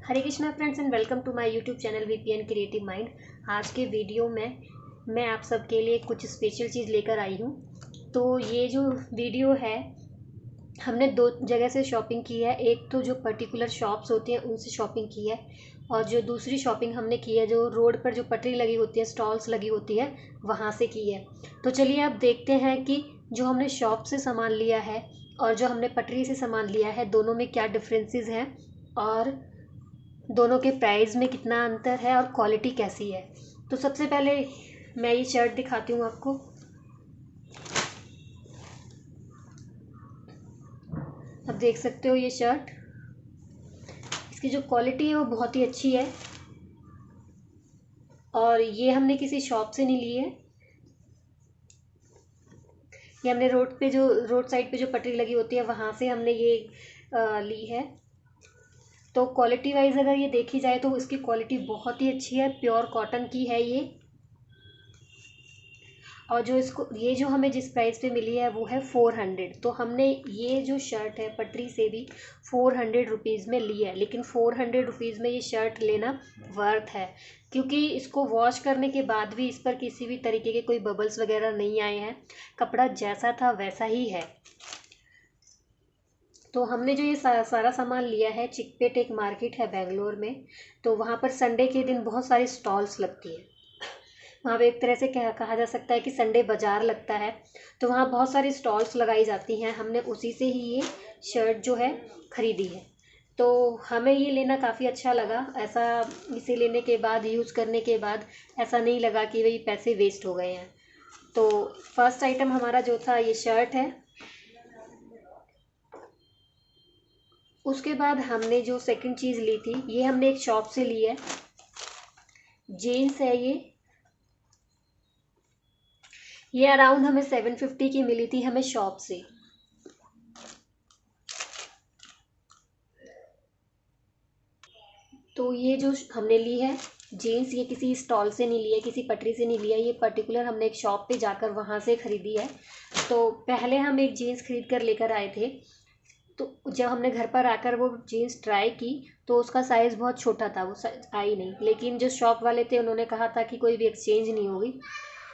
Hare Krishna friends and welcome to my YouTube channel VPN creative mind. आज के video में मैं आप सबके लिए कुछ स्पेशल चीज़ लेकर आई हूँ। तो ये जो वीडियो है, हमने दो जगह से शॉपिंग की है। एक तो जो पर्टिकुलर शॉप्स होती हैं उनसे शॉपिंग की है, और जो दूसरी शॉपिंग हमने की है जो रोड पर जो पटरी लगी होती है, स्टॉल्स लगी होती है, वहाँ से की है। तो चलिए अब देखते हैं कि जो हमने शॉप से सामान लिया है और जो हमने पटरी से सामान लिया है, दोनों में क्या डिफरेंसेस हैं और दोनों के प्राइस में कितना अंतर है और क्वालिटी कैसी है। तो सबसे पहले मैं ये शर्ट दिखाती हूँ आपको। अब देख सकते हो ये शर्ट, इसकी जो क्वालिटी है वो बहुत ही अच्छी है, और ये हमने किसी शॉप से नहीं ली है। ये हमने रोड साइड पे जो पटरी लगी होती है वहाँ से हमने ये ली है। तो क्वालिटी वाइज अगर ये देखी जाए तो इसकी क्वालिटी बहुत ही अच्छी है, प्योर कॉटन की है ये। और ये जो हमें जिस प्राइस पे मिली है वो है 400। तो हमने ये जो शर्ट है पटरी से भी 400 रुपीज़ में ली है, लेकिन 400 रुपीज़ में ये शर्ट लेना वर्थ है, क्योंकि इसको वॉश करने के बाद भी इस पर किसी भी तरीके के कोई बबल्स वगैरह नहीं आए हैं। कपड़ा जैसा था वैसा ही है। तो हमने जो ये सारा सामान लिया है, चिकपेट एक मार्केट है बेंगलोर में। तो वहाँ पर संडे के दिन बहुत सारी स्टॉल्स लगती है। वहाँ पे एक तरह से कहा जा सकता है कि संडे बाज़ार लगता है। तो वहाँ बहुत सारी स्टॉल्स लगाई जाती हैं। हमने उसी से ही ये शर्ट जो है ख़रीदी है। तो हमें ये लेना काफ़ी अच्छा लगा। ऐसा इसे लेने के बाद, यूज़ करने के बाद ऐसा नहीं लगा कि भाई पैसे वेस्ट हो गए हैं। तो फर्स्ट आइटम हमारा जो था ये शर्ट है। उसके बाद हमने जो सेकंड चीज़ ली थी, ये हमने एक शॉप से ली है। जीन्स है ये अराउंड हमें 750 की मिली थी हमें शॉप से। तो ये जो हमने ली है जीन्स, ये किसी स्टॉल से नहीं ली है, किसी पटरी से नहीं लिया, ये पर्टिकुलर हमने एक शॉप पे जाकर वहाँ से ख़रीदी है। तो पहले हम एक जीन्स खरीद कर लेकर आए थे। तो जब हमने घर पर आकर वो जीन्स ट्राई की तो उसका साइज़ बहुत छोटा था, वो आई नहीं। लेकिन जो शॉप वाले थे उन्होंने कहा था कि कोई भी एक्सचेंज नहीं होगी,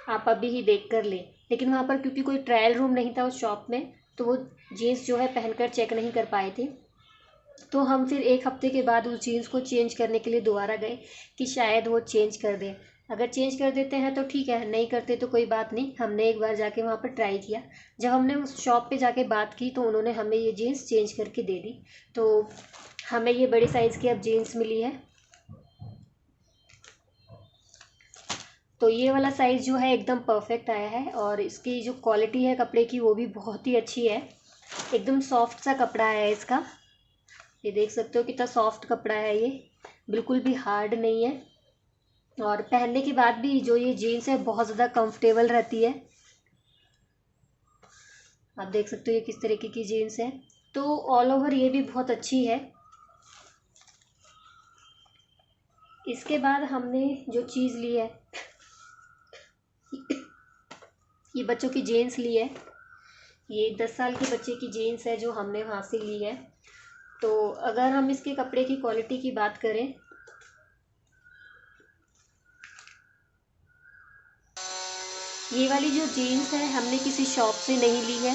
आप अभी ही देख कर लें। लेकिन वहाँ पर क्योंकि कोई ट्रायल रूम नहीं था उस शॉप में, तो वो जीन्स जो है पहनकर चेक नहीं कर पाए थे। तो हम फिर एक हफ्ते के बाद उस जीन्स को चेंज करने के लिए दोबारा गए कि शायद वो चेंज कर दें। अगर चेंज कर देते हैं तो ठीक है, नहीं करते तो कोई बात नहीं। हमने एक बार जाके वहाँ पर ट्राई किया। जब हमने उस शॉप पे जाके बात की तो उन्होंने हमें ये जीन्स चेंज करके दे दी। तो हमें ये बड़े साइज़ की अब जीन्स मिली है। तो ये वाला साइज़ जो है एकदम परफेक्ट आया है, और इसकी जो क्वालिटी है कपड़े की वो भी बहुत ही अच्छी है। एकदम सॉफ्ट सा कपड़ा है इसका। ये देख सकते हो कितना सॉफ्ट कपड़ा है, ये बिल्कुल भी हार्ड नहीं है। और पहनने के बाद भी जो ये जीन्स है बहुत ज़्यादा कंफर्टेबल रहती है। आप देख सकते हो ये किस तरीके की जीन्स है। तो ऑल ओवर ये भी बहुत अच्छी है। इसके बाद हमने जो चीज़ ली है, ये बच्चों की जीन्स ली है। ये 10 साल के बच्चे की जीन्स है जो हमने वहाँ से ली है। तो अगर हम इसके कपड़े की क्वालिटी की बात करें, ये वाली जो जीन्स है हमने किसी शॉप से नहीं ली है।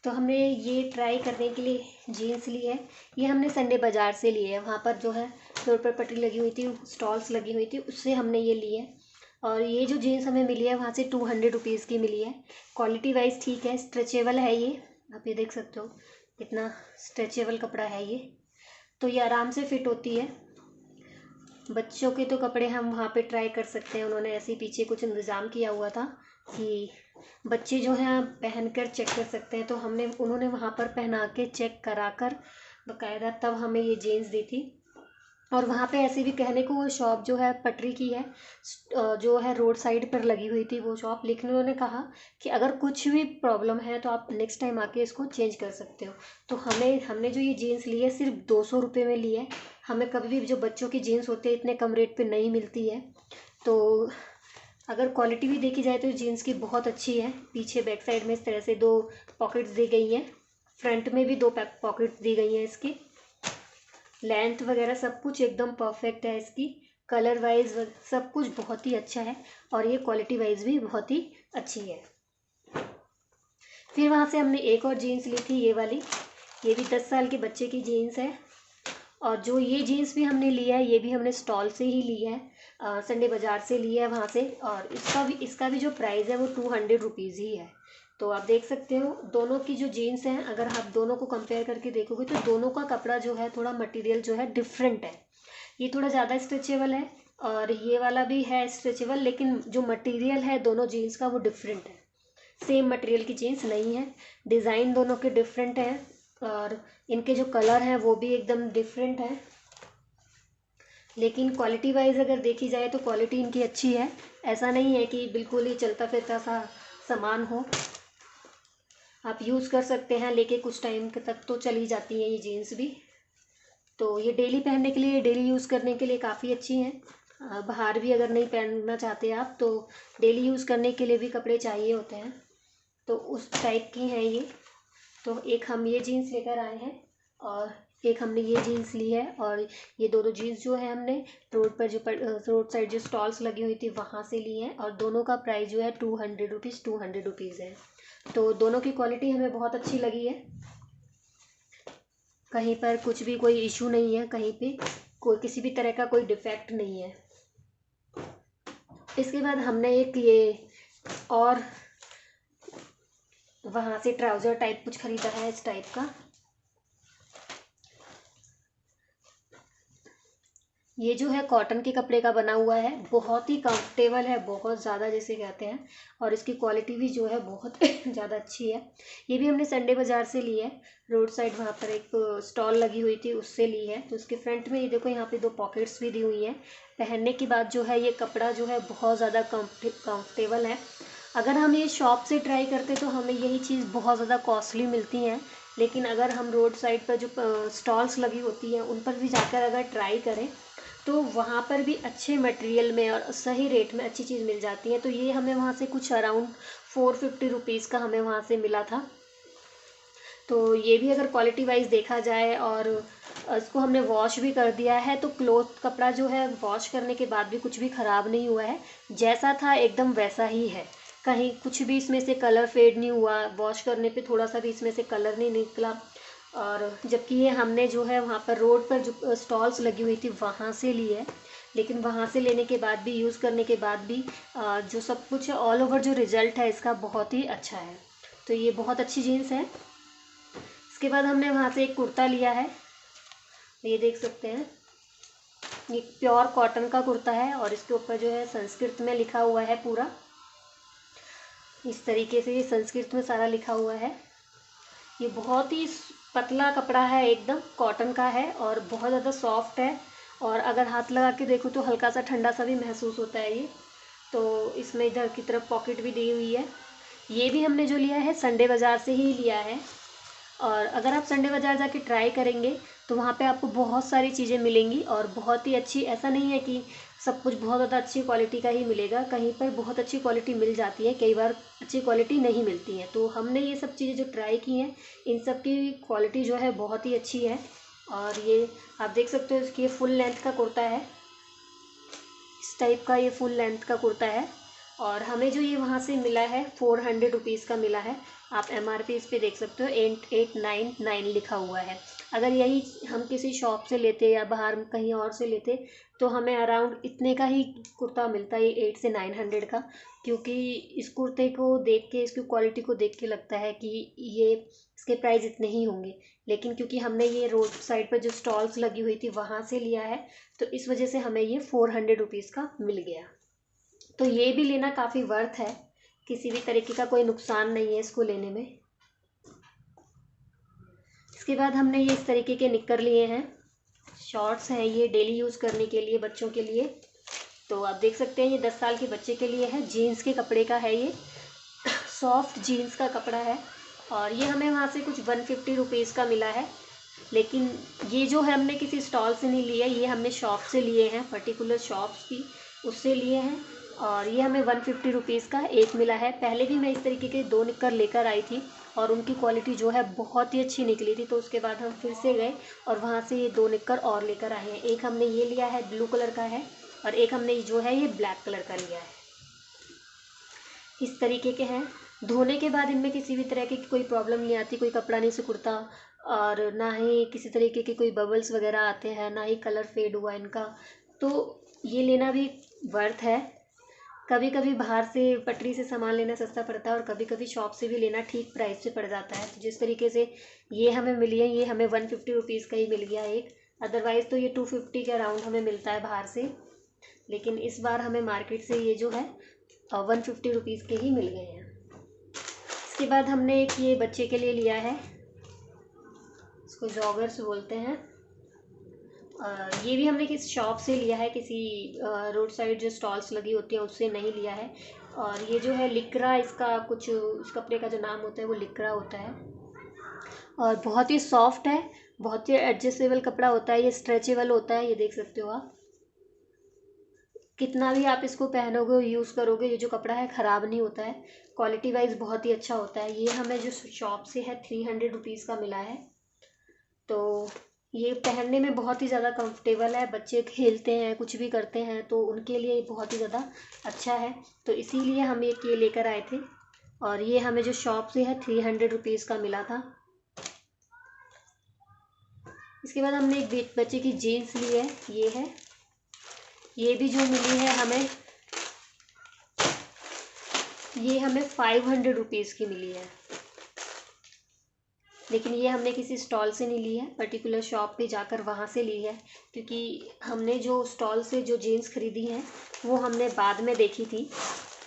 तो हमने ये ट्राई करने के लिए जीन्स ली है। ये हमने संडे बाज़ार से ली है। वहाँ पर जो है रोड पर पटरी लगी हुई थी, स्टॉल्स लगी हुई थी, उससे हमने ये ली है। और ये जो जीन्स हमें मिली है वहाँ से 200 रुपीज़ की मिली है। क्वालिटी वाइज ठीक है, स्ट्रेचेबल है ये। आप ये देख सकते हो कितना स्ट्रेचेबल कपड़ा है ये। तो ये आराम से फिट होती है। बच्चों के तो कपड़े हम वहाँ पे ट्राई कर सकते हैं। उन्होंने ऐसे ही पीछे कुछ इंतज़ाम किया हुआ था कि बच्चे जो हैं पहन कर चेक कर सकते हैं। तो उन्होंने वहाँ पर पहना के चेक करा कर बाकायदा तब हमें ये जीन्स दी थी। और वहाँ पे ऐसे भी कहने को वो शॉप जो है पटरी की है, जो है रोड साइड पर लगी हुई थी वो शॉप। लेकिन उन्होंने कहा कि अगर कुछ भी प्रॉब्लम है तो आप नेक्स्ट टाइम आके इसको चेंज कर सकते हो। तो हमने जो ये जीन्स ली है सिर्फ 200 रुपये में ली है। हमें कभी भी जो बच्चों की जीन्स होती है इतने कम रेट पे नहीं मिलती है। तो अगर क्वालिटी भी देखी जाए तो जीन्स की बहुत अच्छी है। पीछे बैक साइड में इस तरह से 2 पॉकेट्स दी गई हैं, फ्रंट में भी 2 पॉकेट्स दी गई हैं इसकी। लेंथ वगैरह सब कुछ एकदम परफेक्ट है इसकी। कलर वाइज सब कुछ बहुत ही अच्छा है और ये क्वालिटी वाइज भी बहुत ही अच्छी है। फिर वहाँ से हमने एक और जीन्स ली थी, ये वाली। ये भी 10 साल के बच्चे की जीन्स है। और जो ये जीन्स भी हमने लिया है, ये भी हमने स्टॉल से ही ली है, संडे बाज़ार से लिया है वहाँ से। और इसका भी जो प्राइस है वो 200 रुपीज़ ही है। तो आप देख सकते हो दोनों की जो जीन्स हैं, अगर आप दोनों को कंपेयर करके देखोगे तो दोनों का कपड़ा जो है, थोड़ा मटेरियल जो है डिफरेंट है। ये थोड़ा ज़्यादा स्ट्रेचेबल है और ये वाला भी है स्ट्रेचेबल, लेकिन जो मटेरियल है दोनों जीन्स का वो डिफरेंट है। सेम मटेरियल की जीन्स नहीं है। डिज़ाइन दोनों के डिफरेंट हैं और इनके जो कलर हैं वो भी एकदम डिफरेंट है। लेकिन क्वालिटी वाइज अगर देखी जाए तो क्वालिटी इनकी अच्छी है। ऐसा नहीं है कि बिल्कुल ही चलता फिरता सा सामान हो। आप यूज़ कर सकते हैं, लेके कुछ टाइम तक तो चली जाती है ये जीन्स भी। तो ये डेली पहनने के लिए, डेली यूज़ करने के लिए काफ़ी अच्छी हैं। बाहर भी अगर नहीं पहनना चाहते आप तो डेली यूज़ करने के लिए भी कपड़े चाहिए होते हैं, तो उस टाइप की हैं ये। तो एक हम ये जीन्स लेकर आए हैं और एक हमने ये जीन्स ली है। और ये दोनों जीन्स जो है हमने रोड पर जो रोड साइड जो स्टॉल्स लगी हुई थी वहाँ से ली है। और दोनों का प्राइस जो है 200 रुपीज़ है। तो दोनों की क्वालिटी हमें बहुत अच्छी लगी है। कहीं पर कुछ भी कोई इशू नहीं है, कहीं पे कोई किसी भी तरह का कोई डिफेक्ट नहीं है। इसके बाद हमने एक ये और वहाँ से ट्राउज़र टाइप कुछ ख़रीदा है, इस टाइप का। ये जो है कॉटन के कपड़े का बना हुआ है, बहुत ही कंफर्टेबल है, बहुत ज़्यादा जिसे कहते हैं। और इसकी क्वालिटी भी जो है बहुत ज़्यादा अच्छी है। ये भी हमने संडे बाज़ार से ली है, रोड साइड वहाँ पर एक स्टॉल लगी हुई थी उससे ली है। तो उसके फ्रंट में ये देखो यहाँ पे 2 पॉकेट्स भी दी हुई हैं। पहनने के बाद जो है ये कपड़ा जो है बहुत ज़्यादा कंफर्टेबल है। अगर हम ये शॉप से ट्राई करते तो हमें यही चीज़ बहुत ज़्यादा कॉस्टली मिलती हैं, लेकिन अगर हम रोड साइड पर जो स्टॉल्स लगी होती हैं उन पर भी जाकर अगर ट्राई करें तो वहाँ पर भी अच्छे मटेरियल में और सही रेट में अच्छी चीज़ मिल जाती है। तो ये हमें वहाँ से कुछ अराउंड 450 रुपीज़ का हमें वहाँ से मिला था। तो ये भी अगर क्वालिटी वाइज देखा जाए और इसको हमने वॉश भी कर दिया है, तो क्लोथ कपड़ा जो है वॉश करने के बाद भी कुछ भी ख़राब नहीं हुआ है, जैसा था एकदम वैसा ही है। कहीं कुछ भी इसमें से कलर फेड नहीं हुआ, वॉश करने पे थोड़ा सा भी इसमें से कलर नहीं निकला। और जबकि ये हमने जो है वहाँ पर रोड पर जो स्टॉल्स लगी हुई थी वहाँ से ली है, लेकिन वहाँ से लेने के बाद भी, यूज़ करने के बाद भी जो सब कुछ ऑल ओवर जो रिज़ल्ट है इसका बहुत ही अच्छा है। तो ये बहुत अच्छी जीन्स है। इसके बाद हमने वहाँ से एक कुर्ता लिया है, ये देख सकते हैं। ये प्योर कॉटन का कुर्ता है और इसके ऊपर जो है संस्कृत में लिखा हुआ है पूरा। इस तरीके से ये संस्कृत में सारा लिखा हुआ है। ये बहुत ही पतला कपड़ा है, एकदम कॉटन का है और बहुत ज़्यादा सॉफ्ट है। और अगर हाथ लगा के देखो तो हल्का सा ठंडा सा भी महसूस होता है ये। तो इसमें इधर की तरफ पॉकेट भी दी हुई है। ये भी हमने जो लिया है संडे बाज़ार से ही लिया है। और अगर आप संडे बाज़ार जाके ट्राई करेंगे तो वहाँ पे आपको बहुत सारी चीज़ें मिलेंगी और बहुत ही अच्छी। ऐसा नहीं है कि सब कुछ बहुत ज़्यादा अच्छी क्वालिटी का ही मिलेगा, कहीं पर बहुत अच्छी क्वालिटी मिल जाती है, कई बार अच्छी क्वालिटी नहीं मिलती है। तो हमने ये सब चीज़ें जो ट्राई की हैं इन सब की क्वालिटी जो है बहुत ही अच्छी है। और ये आप देख सकते हो, इसकी फुल लेंथ का कुर्ता है, इस टाइप का ये फुल लेंथ का कुर्ता है। और हमें जो ये वहाँ से मिला है 400 रुपीज़ का मिला है। आप MRP इस पे देख सकते हो 8899 लिखा हुआ है। अगर यही हम किसी शॉप से लेते या बाहर कहीं और से लेते तो हमें अराउंड इतने का ही कुर्ता मिलता है, 800 से 900 का। क्योंकि इस कुर्ते को देख के, इसकी क्वालिटी को देख के लगता है कि ये इसके प्राइस इतने ही होंगे, लेकिन क्योंकि हमने ये रोड साइड पर जो स्टॉल्स लगी हुई थी वहाँ से लिया है तो इस वजह से हमें ये 400 रुपीज़ का मिल गया। तो ये भी लेना काफ़ी वर्थ है, किसी भी तरीके का कोई नुकसान नहीं है इसको लेने में। इसके बाद हमने ये इस तरीके के निक्कर लिए हैं, शॉर्ट्स हैं ये डेली यूज़ करने के लिए बच्चों के लिए। तो आप देख सकते हैं ये 10 साल के बच्चे के लिए है, जीन्स के कपड़े का है ये, सॉफ्ट जीन्स का कपड़ा है। और ये हमें वहाँ से कुछ 150 रुपीज़ का मिला है। लेकिन ये जो है हमने किसी स्टॉल से नहीं लिया, ये हमने शॉप से लिए हैं, पर्टिकुलर शॉप्स की उससे लिए हैं। और ये हमें 150 रुपीज़ का एक मिला है। पहले भी मैं इस तरीके के 2 निक्कर लेकर आई थी और उनकी क्वालिटी जो है बहुत ही अच्छी निकली थी। तो उसके बाद हम फिर से गए और वहाँ से ये 2 निक्कर और लेकर आए हैं। एक हमने ये लिया है, ब्लू कलर का है, और एक हमने जो है ये ब्लैक कलर का लिया है। इस तरीके के हैं। धोने के बाद इनमें किसी भी तरह की कोई प्रॉब्लम नहीं आती, कोई कपड़ा नहीं सिकुड़ता, और ना ही किसी तरीके के कोई बबल्स वगैरह आते हैं, ना ही कलर फेड हुआ इनका। तो ये लेना भी वर्थ है। कभी कभी बाहर से पटरी से सामान लेना सस्ता पड़ता है और कभी कभी शॉप से भी लेना ठीक प्राइस पे पड़ जाता है। तो जिस तरीके से ये हमें मिली है, ये हमें 150 रुपीज़ का ही मिल गया एक। अदरवाइज़ तो ये 250 के अराउंड हमें मिलता है बाहर से, लेकिन इस बार हमें मार्केट से ये जो है 150 रुपीज़ के ही मिल गए हैं। इसके बाद हमने एक ये बच्चे के लिए लिया है, इसको जॉगर्स बोलते हैं। ये भी हमने किसी शॉप से लिया है, किसी रोड साइड जो स्टॉल्स लगी होती हैं उससे नहीं लिया है। और ये जो है लिक्रा, इसका कुछ इस कपड़े का जो नाम होता है वो लिक्रा होता है, और बहुत ही सॉफ्ट है, बहुत ही एडजस्टेबल कपड़ा होता है, ये स्ट्रेचेबल होता है। ये देख सकते हो आप, कितना भी आप इसको पहनोगे यूज़ करोगे, ये जो कपड़ा है ख़राब नहीं होता है। क्वालिटी वाइज बहुत ही अच्छा होता है। ये हमें जो शॉप से है 300 रुपीज़ का मिला है। तो ये पहनने में बहुत ही ज़्यादा कंफर्टेबल है। बच्चे खेलते हैं, कुछ भी करते हैं, तो उनके लिए बहुत ही ज़्यादा अच्छा है। तो इसीलिए हम एक ये लेकर आए थे, और ये हमें जो शॉप से है 300 रुपीज़ का मिला था। इसके बाद हमने एक बच्चे की जीन्स ली है, ये है। ये भी जो मिली है हमें, ये हमें 500 रुपीज़ की मिली है। लेकिन ये हमने किसी स्टॉल से नहीं ली है, पर्टिकुलर शॉप पे जाकर वहाँ से ली है, क्योंकि हमने जो स्टॉल से जो जीन्स खरीदी है वो हमने बाद में देखी थी,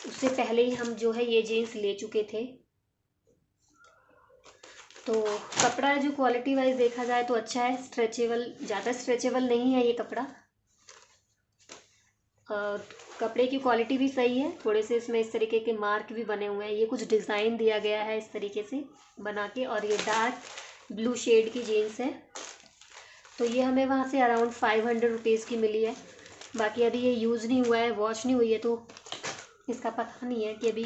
उससे पहले ही हम जो है ये जीन्स ले चुके थे। तो कपड़ा जो क्वालिटी वाइज देखा जाए तो अच्छा है, स्ट्रेचेबल, ज़्यादा स्ट्रेचेबल नहीं है ये कपड़ा। कपड़े की क्वालिटी भी सही है। थोड़े से इसमें इस तरीके के मार्क भी बने हुए हैं, ये कुछ डिज़ाइन दिया गया है इस तरीके से बना के। और ये डार्क ब्लू शेड की जीन्स है। तो ये हमें वहाँ से अराउंड 500 रुपीज़ की मिली है। बाकी अभी ये यूज़ नहीं हुआ है, वॉश नहीं हुई है, तो इसका पता नहीं है कि अभी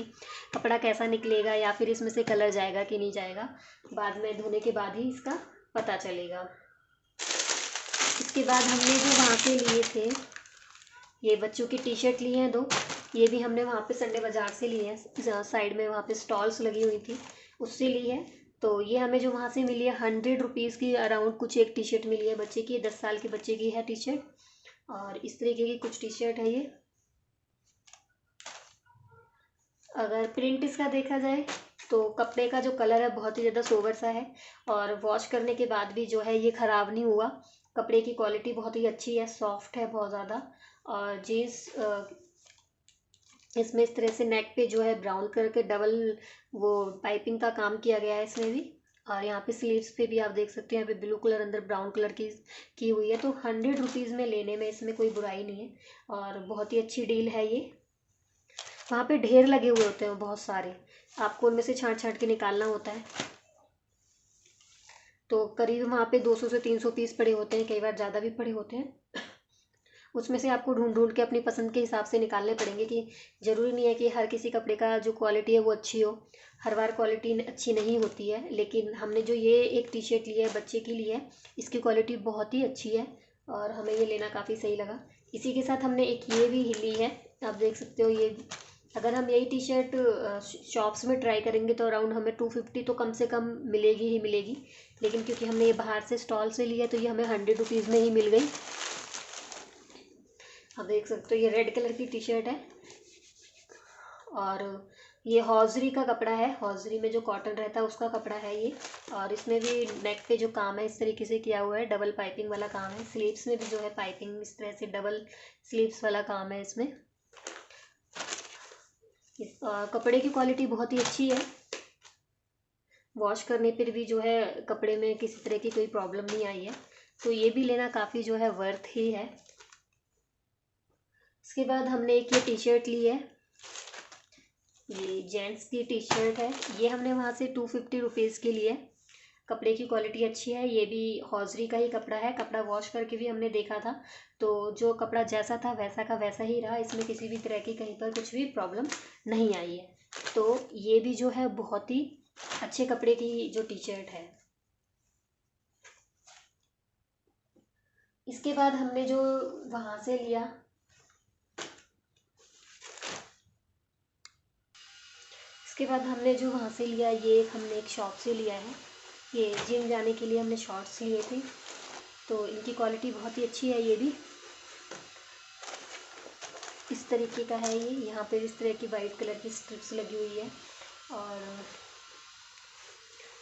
कपड़ा कैसा निकलेगा या फिर इसमें से कलर जाएगा कि नहीं जाएगा। बाद में धोने के बाद ही इसका पता चलेगा। इसके बाद हमने जो वहाँ से लिए थे, ये बच्चों की टी शर्ट ली हैं 2। ये भी हमने वहाँ पे संडे बाज़ार से ली है, साइड में वहाँ पे स्टॉल्स लगी हुई थी, उससे ली है। तो ये हमें जो वहाँ से मिली है 100 रुपीज़ की अराउंड कुछ एक टी शर्ट मिली है बच्चे की, 10 साल के बच्चे की है टी शर्ट। और इस तरीके की कुछ टी शर्ट है ये। अगर प्रिंट इसका देखा जाए तो कपड़े का जो कलर है बहुत ही ज़्यादा सोबर सा है, और वॉश करने के बाद भी जो है ये ख़राब नहीं हुआ। कपड़े की क्वालिटी बहुत ही अच्छी है, सॉफ्ट है बहुत ज़्यादा। और जीन्स इसमें इस तरह से नेक पे जो है ब्राउन कलर के डबल वो पाइपिंग का काम किया गया है इसमें भी। और यहाँ पे स्लीव्स पे भी आप देख सकते हैं, यहाँ पे ब्लू कलर अंदर ब्राउन कलर की हुई है। तो 100 रुपीज़ में लेने में इसमें कोई बुराई नहीं है, और बहुत ही अच्छी डील है ये। वहाँ पे ढेर लगे हुए होते हैं बहुत सारे, आपको उनमें से छांट छांट के निकालना होता है। तो करीब वहाँ पे 200 से 300 पीस पड़े होते हैं, कई बार ज़्यादा भी पड़े होते हैं। उसमें से आपको ढूंढ ढूंढ के अपनी पसंद के हिसाब से निकालने पड़ेंगे, कि ज़रूरी नहीं है कि हर किसी कपड़े का जो क्वालिटी है वो अच्छी हो। हर बार क्वालिटी अच्छी नहीं होती है। लेकिन हमने जो ये एक टी शर्ट ली है बच्चे के लिए, इसकी क्वालिटी बहुत ही अच्छी है और हमें ये लेना काफ़ी सही लगा। इसी के साथ हमने एक ये भी ली है, आप देख सकते हो ये। अगर हम यही टी शर्ट शॉप्स में ट्राई करेंगे तो अराउंड हमें 250 तो कम से कम मिलेगी ही मिलेगी। लेकिन क्योंकि हमने ये बाहर से स्टॉल से लिया तो ये हमें 100 रुपीज़ में ही मिल गई। आप देख सकते हो ये रेड कलर की टी शर्ट है, और ये हौजरी का कपड़ा है। हौजरी में जो कॉटन रहता है उसका कपड़ा है ये। और इसमें भी नेक पे जो काम है इस तरीके से किया हुआ है, डबल पाइपिंग वाला काम है। स्लीव्स में भी जो है पाइपिंग इस तरह से डबल स्लीव्स वाला काम है इसमें। कपड़े की क्वालिटी बहुत ही अच्छी है। वॉश करने पर भी जो है कपड़े में किसी तरह की कोई प्रॉब्लम नहीं आई है। तो ये भी लेना काफ़ी जो है वर्थ ही है। इसके बाद हमने एक ये टी शर्ट ली है, ये जेंट्स की टी शर्ट है। ये हमने वहाँ से 250 रुपीज़ की ली है। कपड़े की क्वालिटी अच्छी है। ये भी हौजरी का ही कपड़ा है। कपड़ा वॉश करके भी हमने देखा था, तो जो कपड़ा जैसा था वैसा का वैसा ही रहा। इसमें किसी भी तरह की कहीं पर कुछ भी प्रॉब्लम नहीं आई है। तो ये भी जो है बहुत ही अच्छे कपड़े की जो टी शर्ट है। इसके बाद हमने जो वहाँ से लिया, इसके बाद हमने जो वहाँ से लिया, ये हमने एक शॉप से लिया है। ये जिम जाने के लिए हमने शॉर्ट्स लिए थे, तो इनकी क्वालिटी बहुत ही अच्छी है। ये भी इस तरीके का है। ये यहाँ पे इस तरह की वाइट कलर की स्ट्रिप्स लगी हुई है और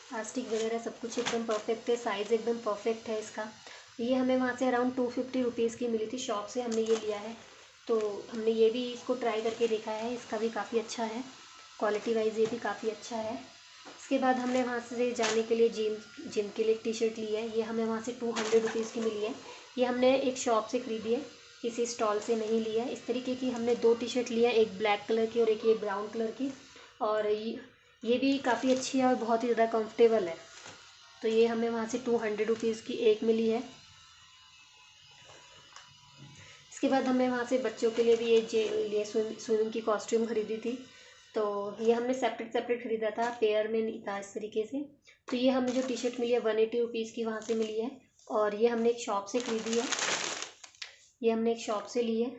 प्लास्टिक वगैरह सब कुछ एकदम परफेक्ट है, साइज़ एकदम परफेक्ट है इसका। ये हमें वहाँ से अराउंड 250 रुपीज़ की मिली थी, शॉप से हमने ये लिया है। तो हमने ये भी इसको ट्राई करके देखा है, इसका भी काफ़ी अच्छा है, क्वालिटी वाइज ये भी काफ़ी अच्छा है। इसके बाद हमने वहाँ से जाने के लिए जिम के लिए टी शर्ट ली है। ये हमें वहाँ से 200 रुपीज़ की मिली है। ये हमने एक शॉप से खरीदी है, किसी स्टॉल से नहीं ली है। इस तरीके की हमने 2 टी शर्ट ली है, एक ब्लैक कलर की और एक ये ब्राउन कलर की। और ये भी काफ़ी अच्छी है और बहुत ही ज़्यादा कंफर्टेबल है। तो ये हमें वहाँ से 200 रुपीज़ की एक मिली है। इसके बाद हमने वहाँ से बच्चों के लिए भी ये स्विमिंग की कॉस्ट्यूम खरीदी थी। तो ये हमने सेपरेट सेपरेट खरीदा था, पेयर में नहीं था इस तरीके से। तो ये हमें जो टी शर्ट मिली है 180 रुपीज़ की वहाँ से मिली है और ये हमने एक शॉप से खरीदी है। ये हमने एक शॉप से ली है।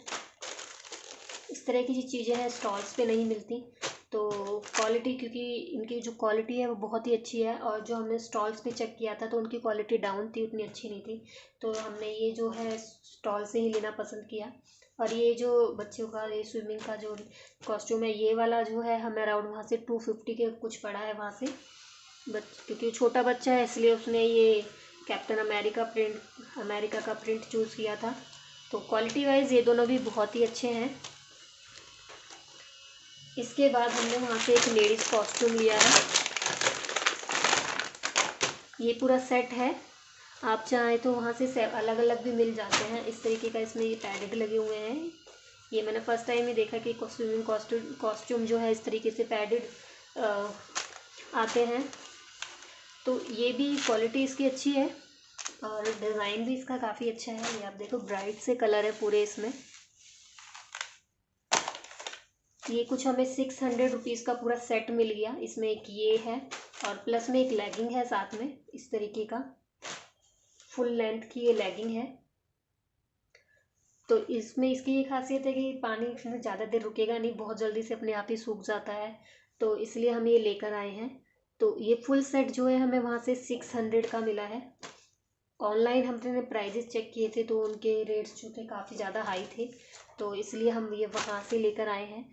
इस तरह की जो चीज़ें हैं स्टॉल्स पे नहीं मिलती। तो क्वालिटी, क्योंकि इनकी जो क्वालिटी है वो बहुत ही अच्छी है और जो हमने स्टॉल्स पे चेक किया था तो उनकी क्वालिटी डाउन थी, उतनी अच्छी नहीं थी। तो हमने ये जो है स्टॉल से ही लेना पसंद किया। और ये जो बच्चों का ये स्विमिंग का जो कॉस्ट्यूम है, ये वाला जो है हमें अराउंड वहाँ से 250 के कुछ पड़ा है वहाँ से। क्योंकि छोटा बच्चा है इसलिए उसने ये कैप्टन अमेरिका का प्रिंट चूज़ किया था। तो क्वालिटी वाइज ये दोनों भी बहुत ही अच्छे हैं। इसके बाद हमने वहाँ से एक लेडीज़ कॉस्ट्यूम लिया है। ये पूरा सेट है, आप चाहें तो वहाँ से अलग अलग भी मिल जाते हैं। इस तरीके का इसमें ये पैडेड लगे हुए हैं। ये मैंने फर्स्ट टाइम ही देखा कि स्विमिंग कॉस्ट्यूम जो है इस तरीके से पैडेड आते हैं। तो ये भी क्वालिटी इसकी अच्छी है और डिज़ाइन भी इसका काफ़ी अच्छा है। ये आप देखो ब्राइट से कलर है पूरे इसमें। ये कुछ हमें 600 रुपीज़ का पूरा सेट मिल गया। इसमें एक ये है और प्लस में एक लेगिंग है साथ में, इस तरीके का फुल लेंथ की ये लेगिंग है। तो इसमें इसकी ये खासियत है कि पानी इसमें ज़्यादा देर रुकेगा नहीं, बहुत जल्दी से अपने आप ही सूख जाता है। तो इसलिए हम ये लेकर आए हैं। तो ये फुल सेट जो है हमें वहाँ से 600 का मिला है। ऑनलाइन हमने प्राइजेस चेक किए थे तो उनके रेट्स जो थे काफ़ी ज़्यादा हाई थे, तो इसलिए हम ये वहाँ से लेकर आए हैं।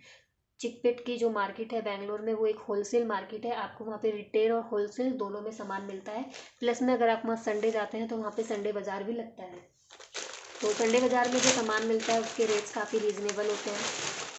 चिकपेट की जो मार्केट है बेंगलोर में, वो एक होलसेल मार्केट है। आपको वहाँ पे रिटेल और होलसेल दोनों में सामान मिलता है। प्लस में अगर आप वहाँ संडे जाते हैं तो वहाँ पे संडे बाज़ार भी लगता है। तो संडे बाज़ार में जो सामान मिलता है उसके रेट्स काफ़ी रीज़नेबल होते हैं।